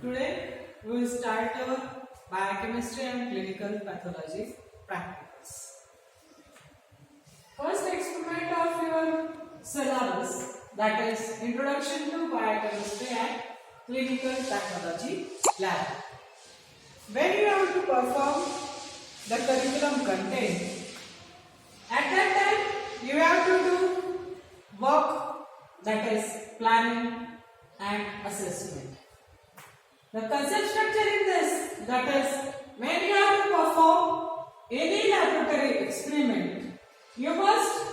Today we will start our biochemistry and clinical pathology practicals. First experiment of your syllabus, that is Introduction to Biochemistry and Clinical Pathology Lab. When you have to perform the curriculum content, at that time you have to do work, that is planning and assessment. The concept structure in this, that is, when you have to perform any laboratory experiment, you must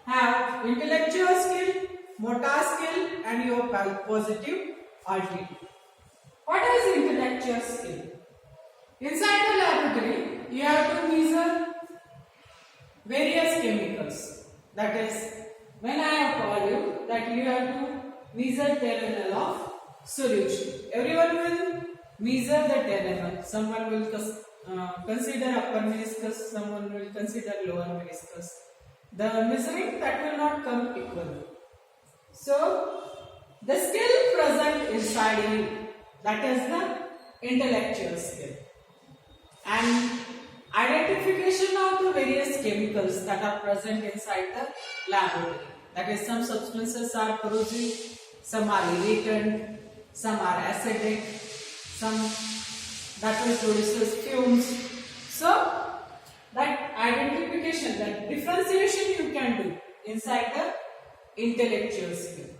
have intellectual skill, motor skill and your positive altitude. What is intellectual skill? Inside the laboratory, you have to measure various chemicals. That is, when I have told you that you have to measure 10 ml of solution. Everyone will measure the 10 ml. Someone will consider upper meniscus, someone will consider lower meniscus. The measuring that will not come equally. So, the skill present inside you, that is the intellectual skill. And identification of the various chemicals that are present inside the laboratory. That is, some substances are corrosive, some are irritant, some are acidic, some that will produce fumes. So, that identification, that differentiation you can do inside the intellectual skill.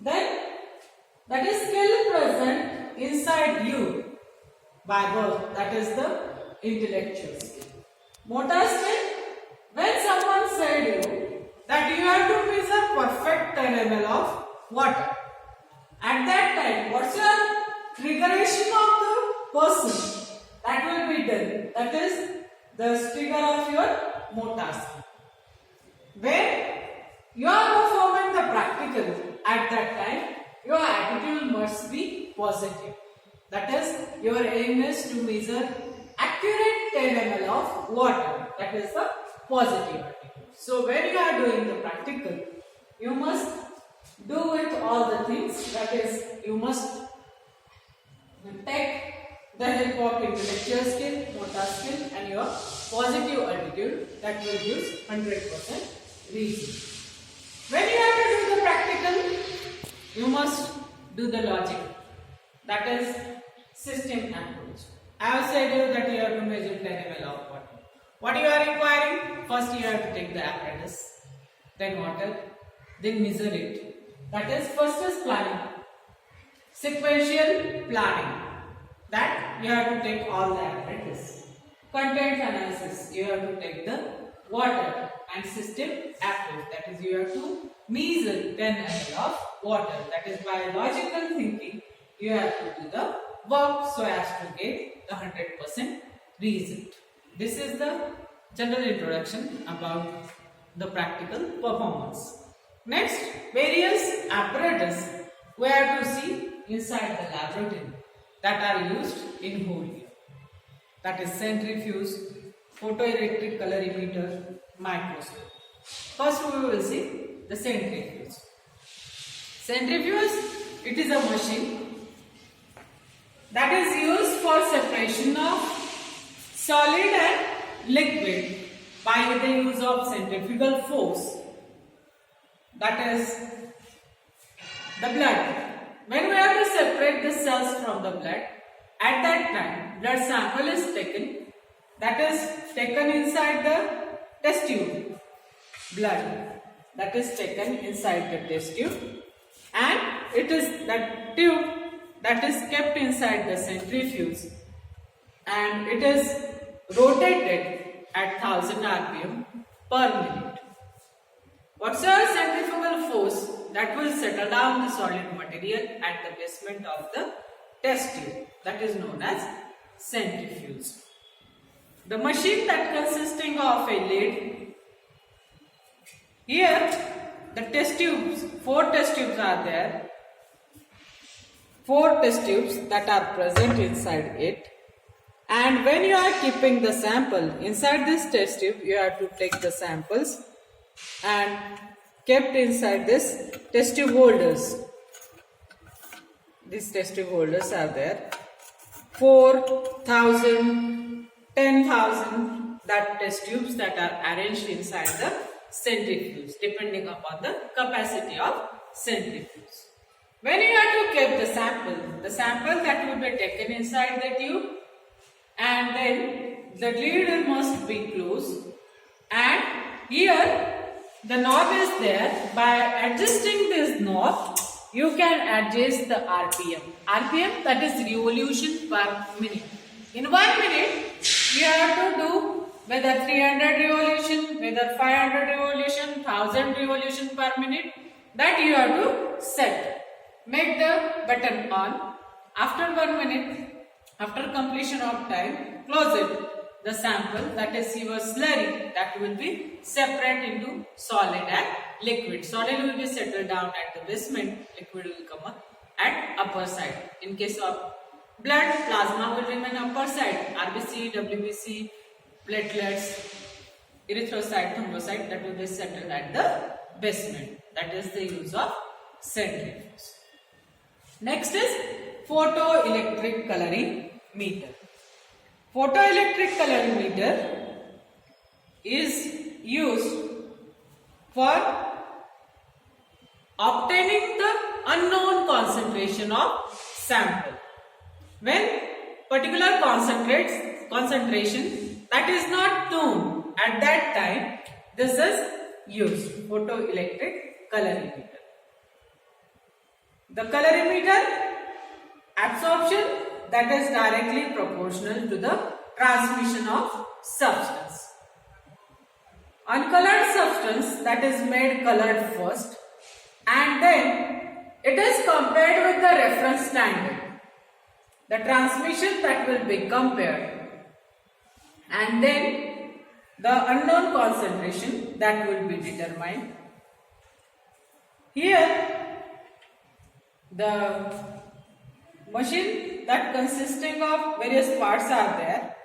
Then, that is skill present inside you by birth, that is the intellectual skill. Motor skill, when someone said you that you have to measure perfect 10 ml of water. At that time, what's your triggeration of the person? That will be done. That is the trigger of your motor skill. When you are performing the practical, at that time, your attitude must be positive. That is, your aim is to measure accurate 10 ml of water. That is the positive attitude. So, when you are doing the practical, you must do with all the things, that is, you must take the help of intellectual skill, motor skill and your positive attitude that will give 100% reason. When you have to do the practical, you must do the logic, that is system approach. I have said you that you have to measure 10 ml of water. What you are requiring? First you have to take the apparatus, then water, then measure it. That is, first is planning, sequential planning, that you have to take all the apparatus. Content analysis, you have to take the water and system approach, that is, you have to measure 10 ml of water. That is, by logical thinking, you have to do the work so as to get the 100% result. This is the general introduction about the practical performance. Next, various apparatus we have to see inside the laboratory that are used in whole year. That is centrifuge, photoelectric colorimeter, microscope. First we will see the centrifuge. Centrifuge, it is a machine that is used for separation of solid and liquid by the use of centrifugal force. That is the blood. When we have to separate the cells from the blood, at that time blood sample is taken, that is taken inside the test tube. Blood that is taken inside the test tube, and it is that tube that is kept inside the centrifuge, and it is rotated at 1000 rpm per minute. What's your centrifugal force? That will settle down the solid material at the basement of the test tube. That is known as centrifuge. The machine that consisting of a lid. Here the test tubes, 4 test tubes are there. 4 test tubes that are present inside it. And when you are keeping the sample inside this test tube, you have to take the samples and kept inside this test tube holders. these test tube holders are there. 4,000, 10,000 that test tubes that are arranged inside the centrifuge depending upon the capacity of centrifuge. When you have to keep the sample that will be taken inside the tube, and then the lid must be closed, and here the knob is there. By adjusting this knob, you can adjust the RPM. RPM, that is revolution per minute. In 1 minute, you have to do whether 300 revolution, whether 500 revolution, 1000 revolution per minute. That you have to set. Make the button on. After 1 minute, after completion of time, close it. The sample, that is your slurry, that will be separate into solid and liquid. Solid will be settled down at the basement, liquid will come up at upper side. In case of blood, plasma will remain upper side. RBC, WBC, platelets, erythrocyte, thrombocyte, that will be settled at the basement. That is the use of centrifuge. Next is photoelectric coloring meter. Photoelectric coloring meter is used for obtaining the unknown concentration of sample. When particular concentration that is not known at that time, this is used, photoelectric colorimeter. The colorimeter absorption, that is directly proportional to the transmission of substance. Uncolored substance, that is made colored first, and then it is compared with the reference standard. The transmission that will be compared, and then the unknown concentration that will be determined. Here the machine that consisting of various parts are there.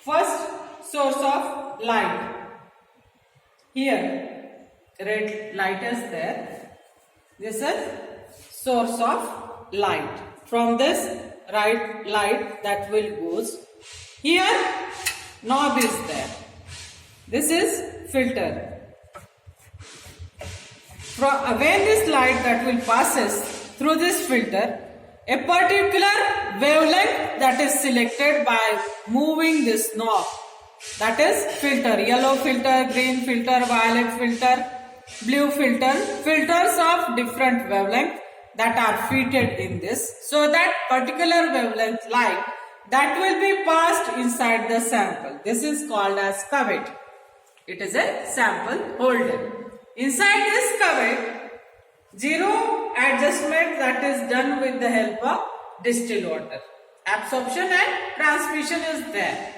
First, source of light. Here red light is there. This is source of light. From this right light that will goes. Here knob is there. This is filter. When this light that will passes through this filter, a particular wavelength that is selected by moving this knob, that is filter, yellow filter, green filter, violet filter, blue filter, filters of different wavelength that are fitted in this, so that particular wavelength light that will be passed inside the sample. This is called as cuvette. It is a sample holder. Inside this cuvette, zero adjustment that is done with the help of distilled water. Absorption and transmission is there.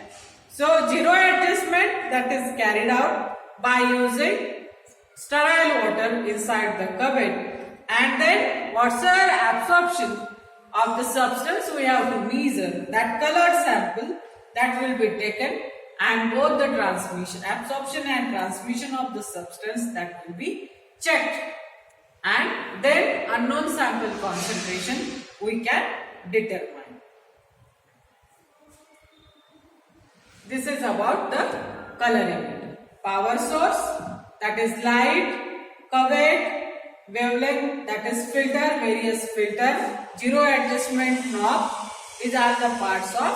So zero adjustment that is carried out by using sterile water inside the cuvette, and then whatsoever absorption of the substance we have to measure, that colored sample that will be taken, and both the transmission, absorption and transmission of the substance that will be checked, and then unknown sample concentration we can determine. This is about the colorimeter. Power source, that is light, cuvette, wavelength, that is filter, various filter, zero adjustment knob. These are the parts of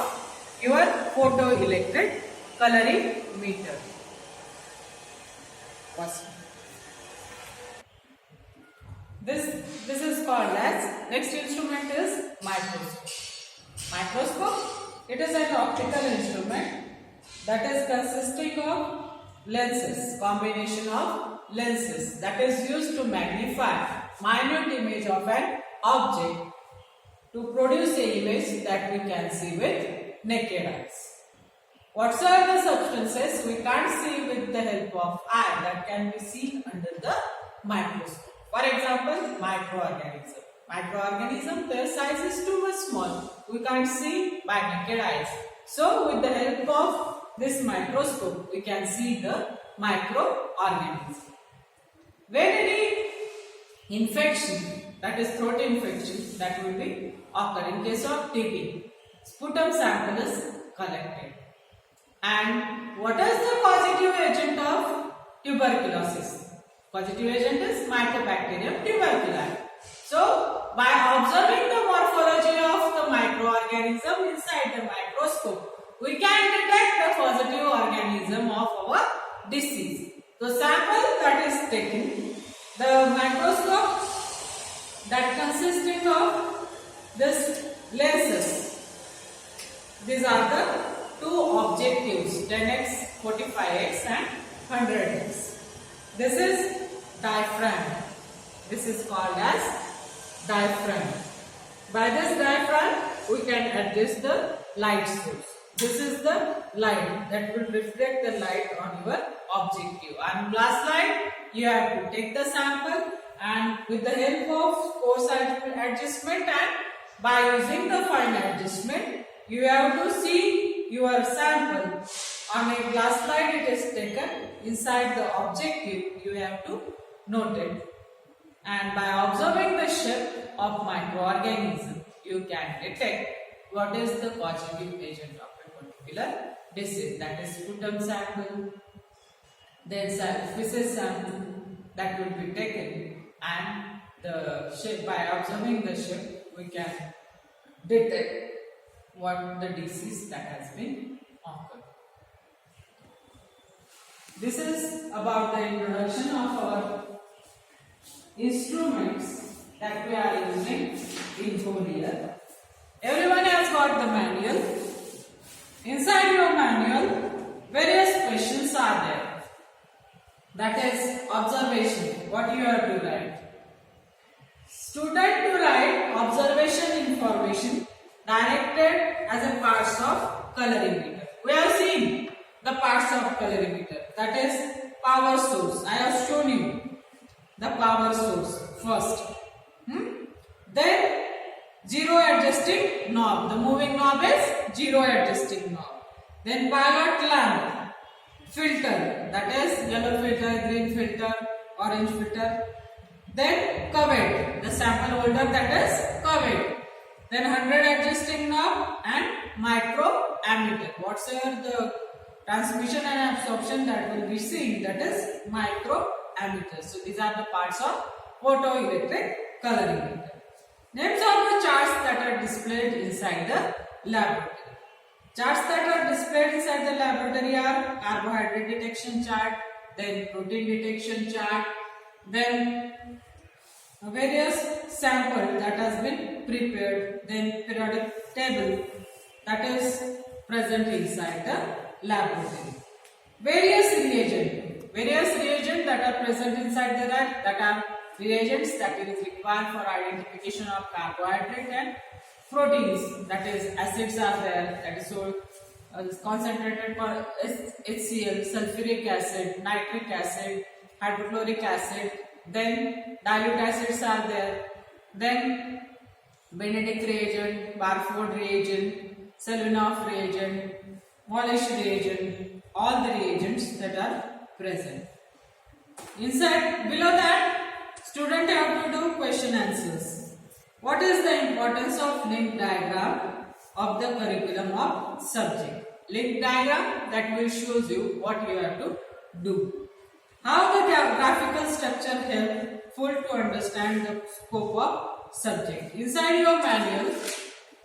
your photoelectric coloring meter. This is called as, next instrument is microscope. Microscope, it is an optical instrument that is consisting of lenses, combination of lenses that is used to magnify minute image of an object to produce an image that we can see with naked eyes. Whatsoever the substances we can't see with the help of eye, that can be seen under the microscope. For example, microorganism. Microorganism, their size is too much small. We can't see by naked eyes. So, with the help of this microscope, we can see the microorganism. When any infection that is throat infection, that will be occur in case of TB. Sputum sample is collected. And what is the causative agent of tuberculosis? Causative agent is Mycobacterium tuberculosis. So, by observing the morphology of the microorganism inside the microscope, we can detect the positive organism of our disease. The sample that is taken, the microscope that consisting of this lenses. These are the two objectives, 10x, 45x and 100x. This is diaphragm. This is called as diaphragm. By this diaphragm, we can adjust the light source. This is the light that will reflect the light on your objective. On glass light, you have to take the sample and with the help of coarse adjustment and by using the fine adjustment, you have to see your sample. On a glass light it is taken, inside the objective you have to note it. And by observing the shape of microorganism, you can detect what is the causative agent of a particular disease. That is sputum sample, then feces sample that will be taken, and the shape, by observing the shape we can detect what the disease that has been occurred. This is about the introduction of our instruments that we are using in whole year. Everyone has got the manual. Inside your manual, various questions are there. That is observation, what you have to write. Student to write observation information directed as a parts of colorimeter. We have seen the parts of colorimeter, that is power source. I have shown you the power source first. Then zero adjusting knob. The moving knob is zero adjusting knob. Then pilot lamp, filter, that is yellow filter, green filter, orange filter. Then cuvette, the sample holder, that is cuvette. Then 100 adjusting knob and microammeter. Whatsoever the transmission and absorption that will be seen, that is microammeter. So these are the parts of photoelectric colorimeter. Names of the charts that are displayed inside the laboratory. Charts that are displayed inside the laboratory are carbohydrate detection chart, then protein detection chart, then various sample that has been prepared, then periodic table that is present inside the laboratory. Various reagents that are present inside the lab, that are reagents that is required for identification of carbohydrate and proteins, that is acids are there, that is so concentrated for HCl, sulfuric acid, nitric acid, hydrochloric acid, then dilute acids are there, then Benedict reagent, Barford reagent, Selenoff reagent, Wallisch reagent, all the reagents that are present. Inside, below that, student have to do question answers. What is the importance of link diagram of the curriculum of subject? Link diagram that will shows you what you have to do. How the graphical structure helpful to understand the scope of subject. Inside your manual,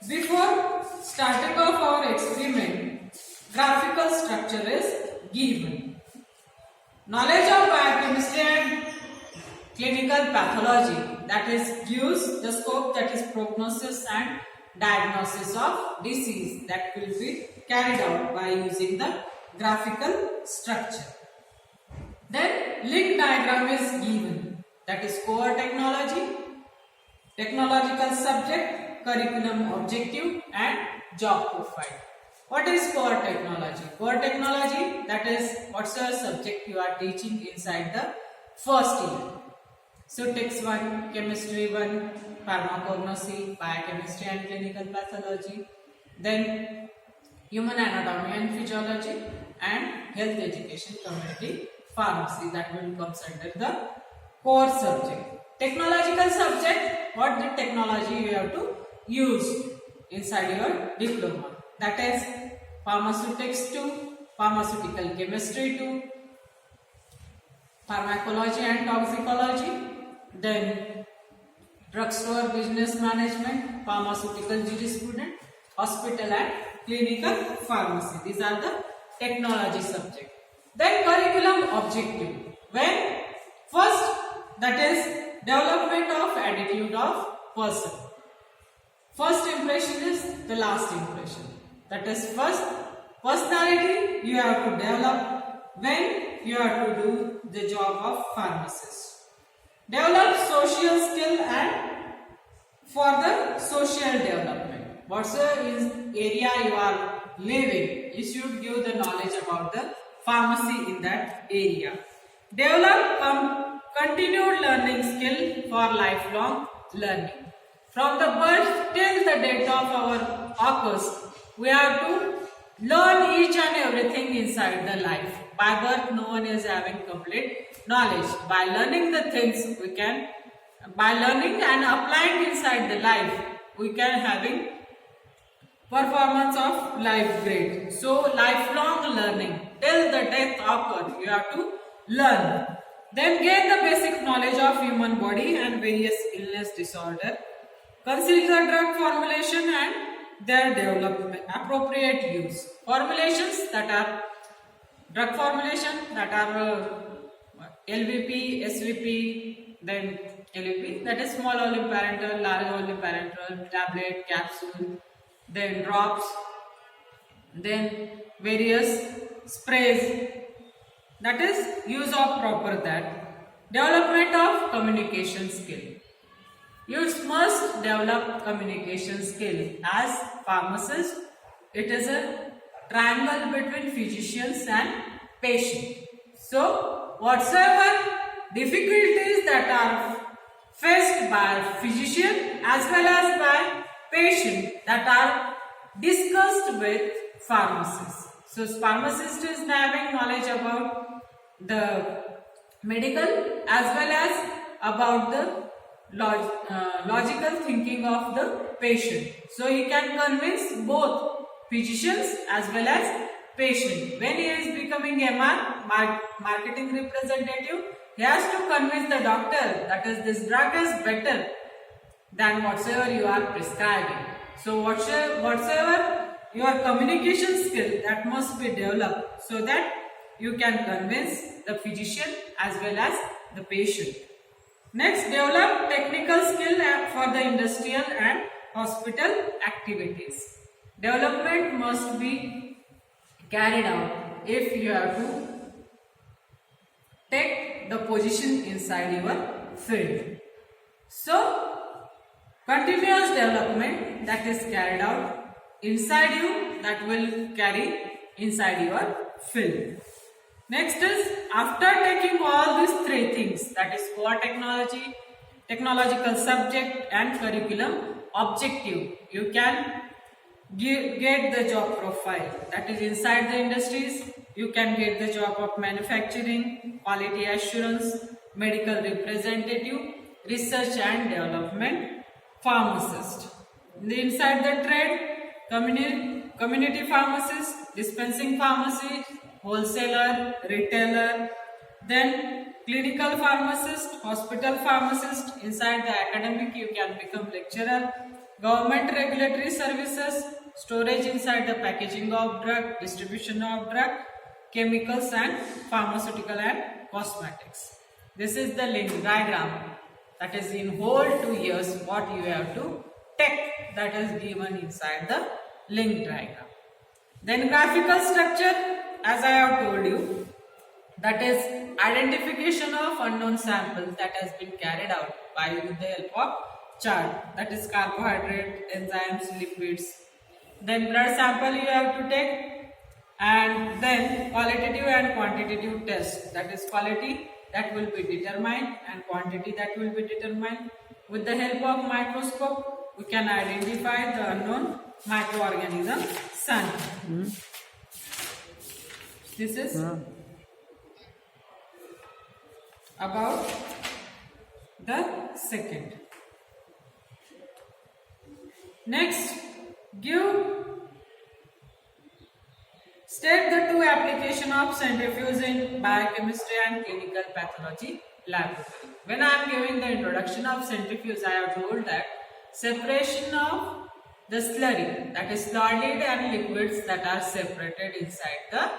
before starting off our experiment, graphical structure is given. Knowledge of biochemistry and clinical pathology, that is gives the scope, that is prognosis and diagnosis of disease, that will be carried out by using the graphical structure. Then link diagram is given, that is core technology, technological subject, curriculum objective and job profile. What is core technology? Core technology, that is what's your subject you are teaching inside the first year. So text 1, chemistry 1, pharmacognosy, biochemistry and clinical pathology, then human anatomy and physiology and health education community pharmacy, that will comes under the core subject. Technological subject, what the technology you have to use inside your diploma. That is pharmaceutics 2, pharmaceutical chemistry 2, pharmacology and toxicology, then drugstore business management, pharmaceutical jurisprudence, hospital and clinical pharmacy. These are the technology subject. Then curriculum objective. When first, that is development of attitude of person. First impression is the last impression. That is first personality you have to develop when you have to do the job of pharmacist. Develop social skill and for the social development. Whatsoever is area you are living, you should give the knowledge about the pharmacy in that area. Develop continued learning skill for lifelong learning. From the birth till the death of our occurs, we have to learn each and everything inside the life. By birth, no one is having complete knowledge. By learning the things, by learning and applying inside the life, we can having performance of life grade. So, lifelong learning till the death occurs, you have to learn. Then gain the basic knowledge of human body and various illness disorder. Consider drug formulation and their development, appropriate use. Formulations that are drug formulation that are LVP, SVP, then LVP, that is small volume parenteral, large volume parenteral, tablet, capsule, then drops, then various sprays, that is use of proper that. Development of communication skill. You must develop communication skill. As pharmacist, it is a triangle between physicians and patient. So, whatsoever difficulties that are faced by physician as well as by patient, that are discussed with pharmacist. So, pharmacist is having knowledge about the medical as well as about the logical thinking of the patient. So he can convince both physicians as well as patient. When he is becoming MR, marketing representative, he has to convince the doctor that is this drug is better than whatsoever you are prescribing. So whatsoever your communication skill, that must be developed so that you can convince the physician as well as the patient. Next, develop technical skill for the industrial and hospital activities. Development must be carried out if you have to take the position inside your field. So, continuous development that is carried out inside you, that will carry inside your field. Next is, after taking all these three things, that is core technology, technological subject and curriculum objective, you can get the job profile. That is inside the industries, you can get the job of manufacturing, quality assurance, medical representative, research and development, pharmacist. Inside the trade, community pharmacist, dispensing pharmacy, wholesaler, retailer, then clinical pharmacist, hospital pharmacist. Inside the academic, you can become lecturer, government regulatory services, storage inside the packaging of drug, distribution of drug, chemicals and pharmaceutical and cosmetics. This is the link diagram, that is in whole 2 years what you have to take, that is given inside the link diagram. Then graphical structure, as I have told you, that is identification of unknown samples that has been carried out by with the help of chart, that is carbohydrate, enzymes, lipids. Then blood sample you have to take, and then qualitative and quantitative test, that is quality that will be determined and quantity that will be determined. With the help of microscope, we can identify the unknown microorganism sample. This is about the second. Next, state the two application of centrifuge in biochemistry and clinical pathology laboratory. When I am giving the introduction of centrifuge, I have told that separation of the slurry, that is solid and liquids that are separated inside the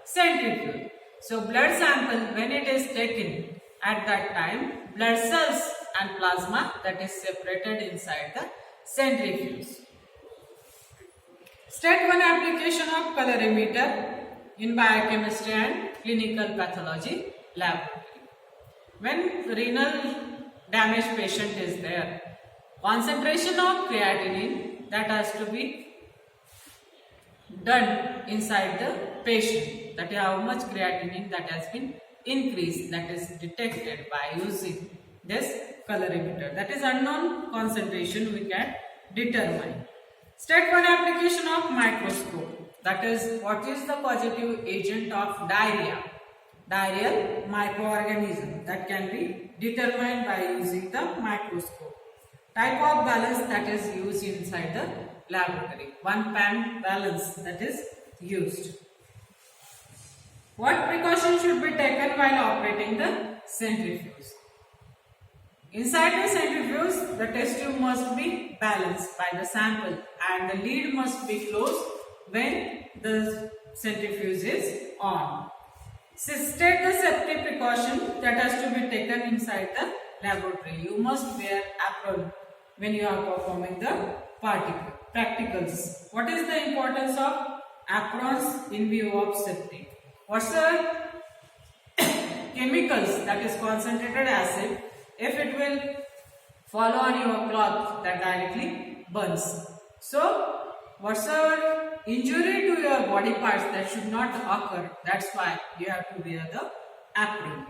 centrifuge. So blood sample, when it is taken at that time, blood cells and plasma that is separated inside the centrifuge. State one application of colorimeter in biochemistry and clinical pathology laboratory. When renal damaged patient is there, concentration of creatinine that has to be done inside the patient, that is how much creatinine that has been increased, that is detected by using this colorimeter. That is unknown concentration we can determine. State one application of microscope, that is what is the causative agent of diarrhea, diarrheal microorganism, that can be determined by using the microscope. Type of balance that is used inside the laboratory, one pan balance that is used. What precaution should be taken while operating the centrifuge? Inside the centrifuge, the test tube must be balanced by the sample and the lid must be closed when the centrifuge is on. State the safety precaution that has to be taken inside the laboratory. You must wear apron when you are performing the practicals. What is the importance of aprons in view of safety? What's the chemicals, that is concentrated acid, if it will follow on your cloth, that directly burns. So whatsoever injury to your body parts that should not occur, that's why you have to wear the apron.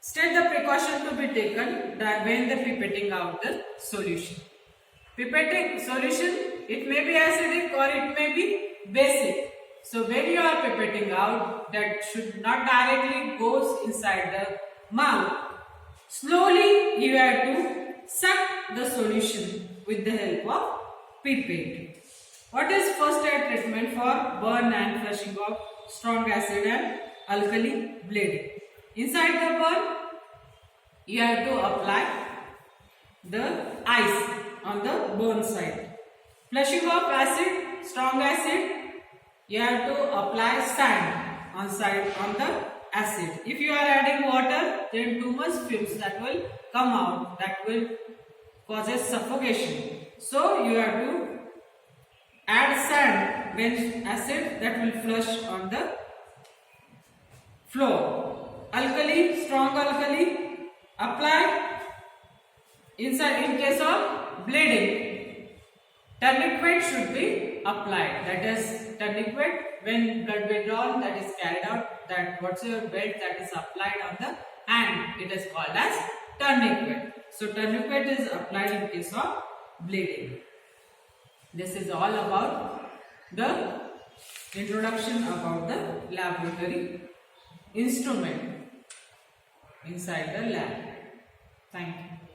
State the precaution to be taken that when the pipetting out the solution. Pipetting solution, it may be acidic or it may be basic. So when you are pipetting out, that should not directly goes inside the mouth. Slowly you have to suck the solution with the help of pipette. What is first aid treatment for burn and flushing of strong acid and alkali bleeding? Inside the burn, you have to apply the ice on the burn side. Flushing of acid, strong acid, you have to apply sand on the acid. If you are adding water, then too much fumes that will come out, that will causes suffocation. So you have to add sand when acid, that will flush on the floor. Alkali, strong alkali, apply inside in case of bleeding. Tourniquet should be applied. That is tourniquet when blood withdrawal that is carried out, that whatsoever belt that is applied on the hand, it is called as tourniquet. So tourniquet is applied in case of bleeding. This is all about the introduction about the laboratory instrument inside the lab. Thank you.